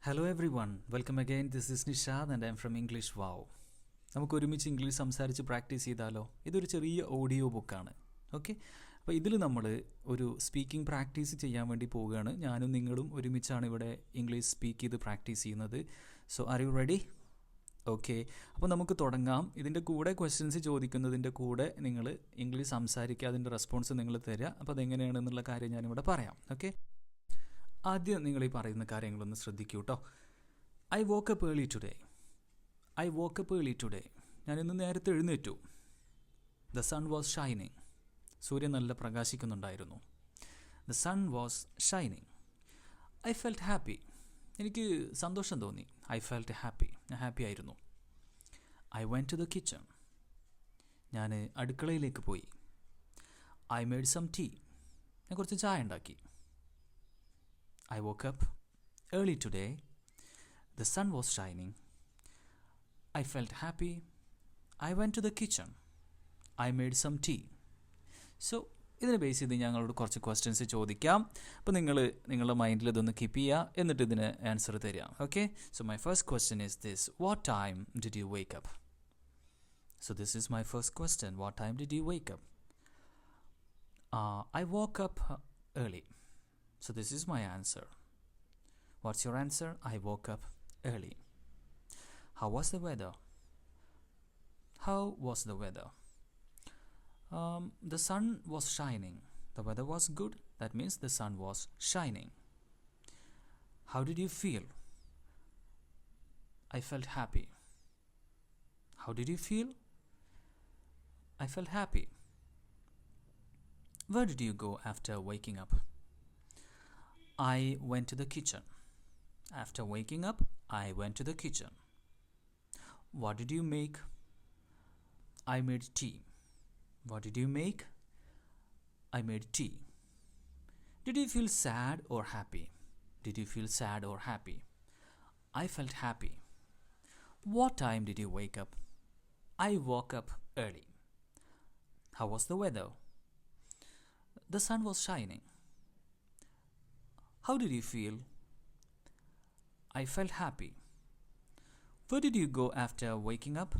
Hello everyone, welcome again. This is Nishad and I'm from English Wow. നമുക്ക് ഒരുമിച്ച് English സംസാരിച്ച് practice ചെയ്താലോ? ഇതൊരു ചെറിയ ഓഡിയോ ബുക്കാണ്. ഓക്കെ, അപ്പോൾ ഇതിൽ നമ്മൾ ഒരു സ്പീക്കിംഗ് പ്രാക്ടീസ് ചെയ്യാൻ വേണ്ടി പോവുകയാണ്. ഞാനും നിങ്ങളും ഒരുമിച്ചാണ് ഇവിടെ ഇംഗ്ലീഷ് സ്പീക്ക് ചെയ്ത് പ്രാക്ടീസ് ചെയ്യുന്നത്. So R you ready? Okay, അപ്പോൾ നമുക്ക് തുടങ്ങാം. ഇതിൻ്റെ കൂടെ ക്വസ്റ്റ്യൻസ് ചോദിക്കുന്നതിൻ്റെ കൂടെ നിങ്ങൾ ഇംഗ്ലീഷ് സംസാരിക്കുക, അതിൻ്റെ റെസ്പോൺസ് നിങ്ങൾ തരിക. അപ്പോൾ അതെങ്ങനെയാണെന്നുള്ള കാര്യം ഞാനിവിടെ പറയാം. ഓക്കെ, ആദ്യം നിങ്ങൾ ഈ പറയുന്ന കാര്യങ്ങളൊന്ന് ശ്രദ്ധിക്കൂ കേട്ടോ. I woke up early today. I woke up early today. ഞാനിന്ന് നേരത്തെ എഴുന്നേറ്റു. The sun was shining. സൂര്യൻ നല്ല പ്രകാശിക്കുന്നുണ്ടായിരുന്നു. The sun was shining. I felt happy. എനിക്ക് സന്തോഷം തോന്നി. I felt happy. ഞാൻ ഹാപ്പി ആയിരുന്നു. I went to the kitchen. ഞാൻ അടുക്കളയിലേക്ക് പോയി. I made some tea. ഞാൻ കുറച്ച് ചായ ഉണ്ടാക്കി. I woke up early today. The sun was shining. I felt happy. I went to the kitchen. I made some tea. So, ഇതിനെ base ചെയ്ത് ഞങ്ങളോട് കുറച്ച് ക്വസ്റ്റ്യൻസ് ചോദിക്കാം. അപ്പോൾ നിങ്ങളുടെ മൈൻഡിൽ ഇതൊന്ന് കീപ്പ് ചെയ്യുക, എന്നിട്ട് ഇതിന് ആൻസർ തരിക. Okay, so my first question is this: what time did you wake up? So this is my first question. What time did you wake up? I woke up early. So this is my answer. What's your answer? I woke up early. How was the weather? How was the weather? The sun was shining. The weather was good. That means the sun was shining. How did you feel? I felt happy. How did you feel? I felt happy. Where did you go after waking up? I went to the kitchen. After waking up, I went to the kitchen. What did you make? I made tea. What did you make? I made tea. Did you feel sad or happy? Did you feel sad or happy? I felt happy. What time did you wake up? I woke up early. How was the weather? The sun was shining. How did you feel? I felt happy. Where did you go after waking up?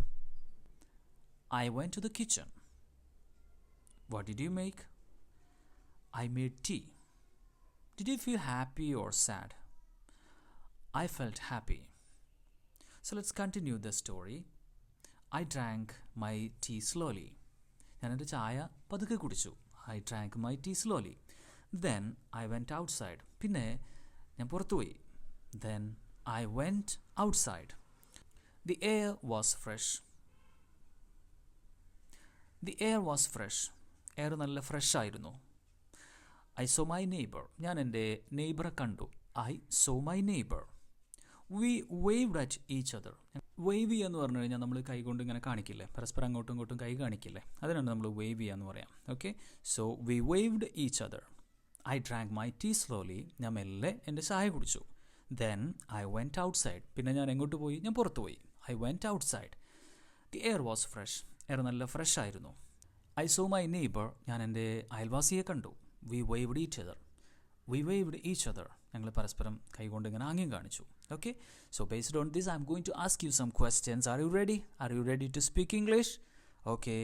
I went to the kitchen. What did you make? I made tea. Did you feel happy or sad? I felt happy. So let's continue the story. I drank my tea slowly. ഞാൻ എൻ്റെ ചായ പതുക്കെ കുടിച്ചു. I drank my tea slowly. Then I went outside. പിന്നെ ഞാൻ പുറത്തു പോയി. Then I went outside. The air was fresh. The air was fresh. Air നല്ല ഫ്രഷ് ആയിരുന്നു. I saw my neighbor. ഞാൻ എൻ്റെ നെയ്ബറെ കണ്ടു. I saw my neighbor. We waved at each other. Wave ചെയ്യുക എന്ന് പറഞ്ഞു കഴിഞ്ഞാൽ നമ്മൾ കൈ കൊണ്ട് ഇങ്ങനെ കാണിക്കില്ലേ, പരസ്പരം അങ്ങോട്ടും ഇങ്ങോട്ടും കൈ കാണിക്കില്ലേ, അതിനാണ് നമ്മൾ വേവ് ചെയ്യുക എന്ന് പറയാം. Okay, so we waved each other. I drank my tea slowly. ഞാൻ മെല്ലെ എൻ്റെ ചായ കുടിച്ചു. Then I went outside. പിന്നെ ഞാൻ എങ്ങോട്ട് പോയി? ഞാൻ പുറത്തു പോയി. I went outside. The air was fresh. Air നല്ല ഫ്രഷ് ആയിരുന്നു. I saw my neighbour. ഞാൻ എൻ്റെ അയൽവാസിയെ കണ്ടു. We waved each other. We waved each other. ഞങ്ങൾ പരസ്പരം കൈകൊണ്ട് ഇങ്ങനെ ആംഗ്യം കാണിച്ചു. Okay, so based on this I M going to ask you some questions. Are you ready? Are you ready to speak English? Okay,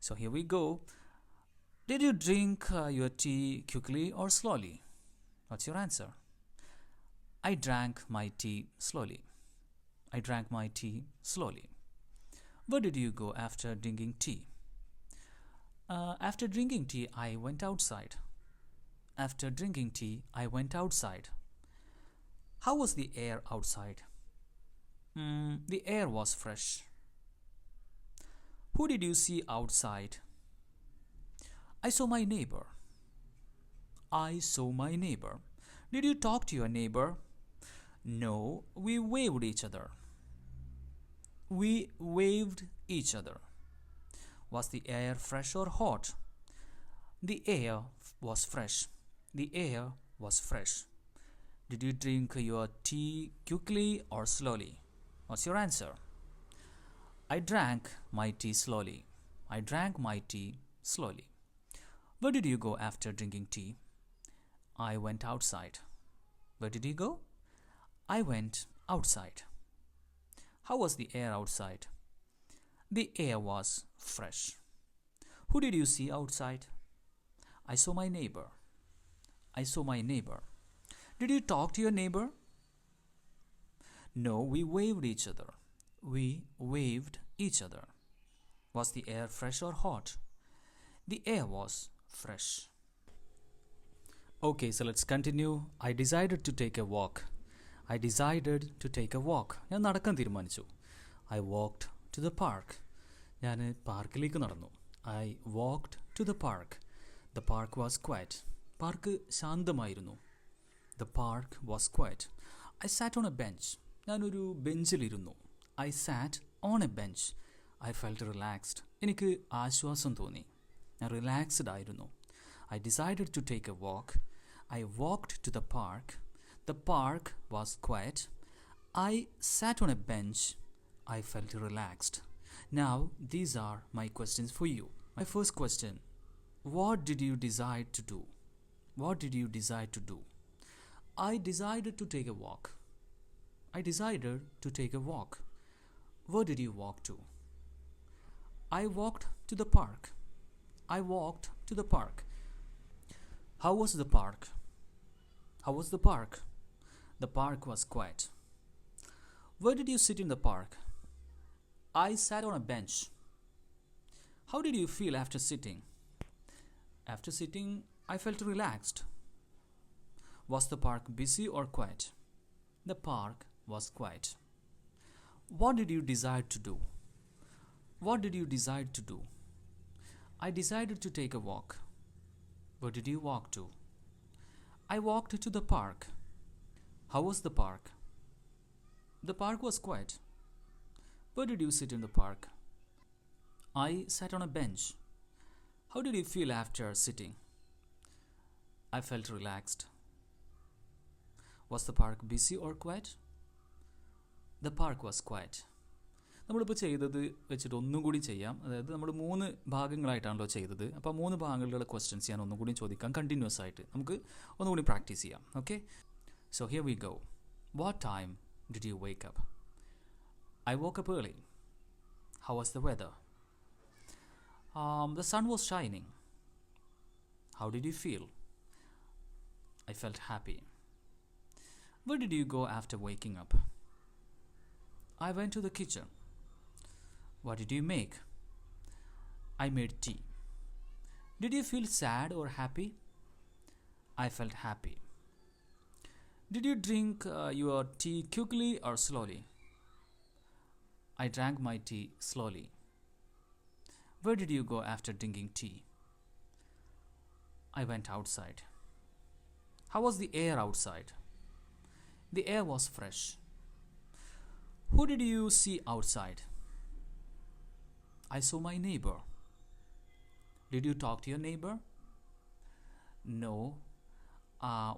so here we go. Did you drink your tea quickly or slowly? What's your answer? I drank my tea slowly. I drank my tea slowly. Where did you go after drinking tea? After drinking tea, I went outside. After drinking tea, I went outside. How was the air outside? The air was fresh. Who did you see outside? I saw my neighbor. I saw my neighbor. Did you talk to your neighbor? No, we waved each other. We waved each other. Was the air fresh or hot? The air was fresh. The air was fresh. Did you drink your tea quickly or slowly? What's your answer? I drank my tea slowly. I drank my tea slowly. Where did you go after drinking tea? I went outside. Where did you go? I went outside. How was the air outside? The air was fresh. Who did you see outside? I saw my neighbor. I saw my neighbor. Did you talk to your neighbor? No, we waved each other. We waved each other. Was the air fresh or hot? The air was fresh. Okay, so let's continue. I decided to take a walk. I decided to take a walk. ഞാൻ നടക്കാൻ തീരുമാനിച്ചു. I walked to the park. ഞാൻ പാർക്കിലേക്ക് നടന്നു. I walked to the park. The park was quiet. Park ശാന്തമായിരുന്നു. The park was quiet. I sat on a bench. ഞാനൊരു ബെഞ്ചിലിരുന്നു. I sat on a bench. I felt relaxed. എനിക്ക് ആശ്വാസം തോന്നി. ഞാൻ relaxed ആയിരുന്നു. I decided to take a walk. I walked to the park. The park was quiet. I sat on a bench. I felt relaxed. Now, these are my questions for you. My first question, what did you decide to do? What did you decide to do? I decided to take a walk. I decided to take a walk. Where did you walk to? I walked to the park. I walked to the park. How was the park? How was the park? The park was quiet. Where did you sit in the park? I sat on a bench. How did you feel after sitting? After sitting, I felt relaxed. Was the park busy or quiet? The park was quiet. What did you decide to do? What did you decide to do? I decided to take a walk. Where did you walk to? I walked to the park. How was the park? The park was quiet. Where did you sit in the park? I sat on a bench. How did you feel after sitting? I felt relaxed. Was the park busy or quiet? The park was quiet. നമ്മളിപ്പോൾ ചെയ്തത് വെച്ചിട്ട് ഒന്നും കൂടി ചെയ്യാം. അതായത് നമ്മൾ 3 ഭാഗങ്ങളായിട്ടാണല്ലോ ചെയ്തത്. അപ്പോൾ 3 ഭാഗങ്ങളിലുള്ള ക്വസ്റ്റ്യൻസ് ഞാൻ ഒന്നും കൂടി ചോദിക്കാം കണ്ടിന്യൂസ് ആയിട്ട്. നമുക്ക് ഒന്നുകൂടി പ്രാക്ടീസ് ചെയ്യാം. Okay, so here we go. What time did you wake up? I woke up early. How was the weather? The sun was shining. How did you feel? I felt happy. Where did you go after waking up? I went to the kitchen. What did you make? I made tea. Did you feel sad or happy? I felt happy. Did you drink your tea quickly or slowly? I drank my tea slowly. Where did you go after drinking tea? I went outside. How was the air outside? The air was fresh. Who did you see outside? I saw my neighbor. Did you talk to your neighbor? No.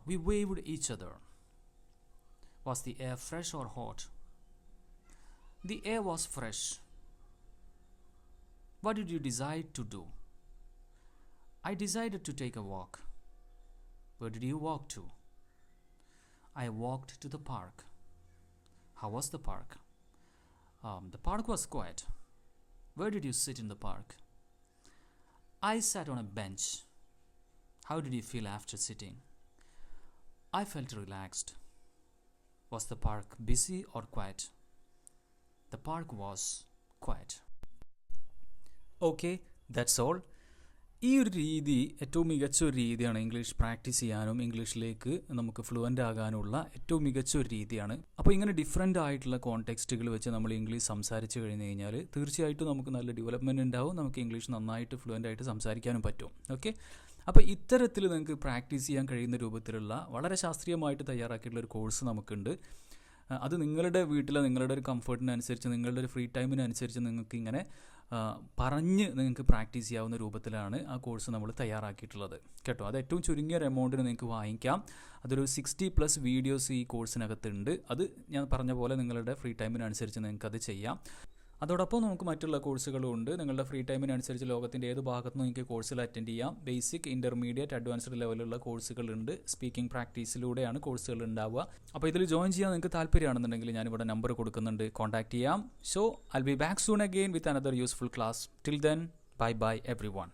We waved each other. Was the air fresh or hot? The air was fresh. What did you decide to do? I decided to take a walk. Where did you walk to? I walked to the park. How was the park? The park was quiet. Where did you sit in the park? I sat on a bench. How did you feel after sitting? I felt relaxed. Was the park busy or quiet? The park was quiet. Okay, that's all. ഈ ഒരു രീതി ഏറ്റവും മികച്ച ഒരു രീതിയാണ് English practice ചെയ്യാനും ഇംഗ്ലീഷിലേക്ക് നമുക്ക് ഫ്ലുവൻ്റ് ആകാനുള്ള ഏറ്റവും മികച്ച ഒരു രീതിയാണ്. അപ്പോൾ ഇങ്ങനെ ഡിഫറെൻ്റ് ആയിട്ടുള്ള കോണ്ടെക്സ്റ്റുകൾ വെച്ച് നമ്മൾ ഇംഗ്ലീഷ് സംസാരിച്ച് കഴിഞ്ഞ് കഴിഞ്ഞാൽ തീർച്ചയായിട്ടും നമുക്ക് നല്ല ഡെവലപ്മെൻറ്റ് ഉണ്ടാവും. നമുക്ക് ഇംഗ്ലീഷ് നന്നായിട്ട് ഫ്ലുവൻ്റ് ആയിട്ട് സംസാരിക്കാനും പറ്റും. ഓക്കെ, അപ്പോൾ ഇത്തരത്തിൽ നിങ്ങൾക്ക് പ്രാക്ടീസ് ചെയ്യാൻ കഴിയുന്ന രൂപത്തിലുള്ള വളരെ ശാസ്ത്രീയമായിട്ട് തയ്യാറാക്കിയിട്ടുള്ള ഒരു കോഴ്സ് നമുക്കുണ്ട്. അത് നിങ്ങളുടെ വീട്ടിലെ നിങ്ങളുടെ ഒരു കംഫർട്ടിനനുസരിച്ച് നിങ്ങളുടെ ഒരു ഫ്രീ ടൈമിനനുസരിച്ച് നിങ്ങൾക്ക് ഇങ്ങനെ പറഞ്ഞ് നിങ്ങൾക്ക് പ്രാക്ടീസ് ചെയ്യാവുന്ന രൂപത്തിലാണ് ആ കോഴ്സ് നമ്മൾ തയ്യാറാക്കിയിട്ടുള്ളത് കേട്ടോ. അത് ഏറ്റവും ചുരുങ്ങിയ ഒരു എമൗണ്ടിന് നിങ്ങൾക്ക് വാങ്ങിക്കാം. അതൊരു 60+ വീഡിയോസ് ഈ കോഴ്സിനകത്തുണ്ട്. അത് ഞാൻ പറഞ്ഞ പോലെ നിങ്ങളുടെ ഫ്രീ ടൈമിനനുസരിച്ച് നിങ്ങൾക്കത് ചെയ്യാം. അതോടൊപ്പം നമുക്ക് മറ്റുള്ള കോഴ്സുകളും ഉണ്ട്. നിങ്ങളുടെ ഫ്രീ ടൈമിനനുസരിച്ച് ലോകത്തിൻ്റെ ഏത് ഭാഗത്തുനിന്നും നിങ്ങൾക്ക് കോഴ്സുകൾ അറ്റൻഡ് ചെയ്യാം. ബേസിക്, ഇൻ്റർമീഡിയറ്റ്, അഡ്വാൻസ്ഡ് ലെവലുള്ള കോഴ്സുകളുണ്ട്. സ്പീക്കിംഗ് പ്രാക്ടീസിലൂടെയാണ് കോഴ്സുകൾ ഉണ്ടാവുക. അപ്പോൾ ഇതിൽ ജോയിൻ ചെയ്യാൻ നിങ്ങൾക്ക് താല്പര്യമാണെന്നുണ്ടെങ്കിൽ ഞാനിവിടെ നമ്പർ കൊടുക്കുന്നുണ്ട്, കോൺടാക്ട് ചെയ്യാം. So I will be back soon again with another useful class. Till then, bye bye every one.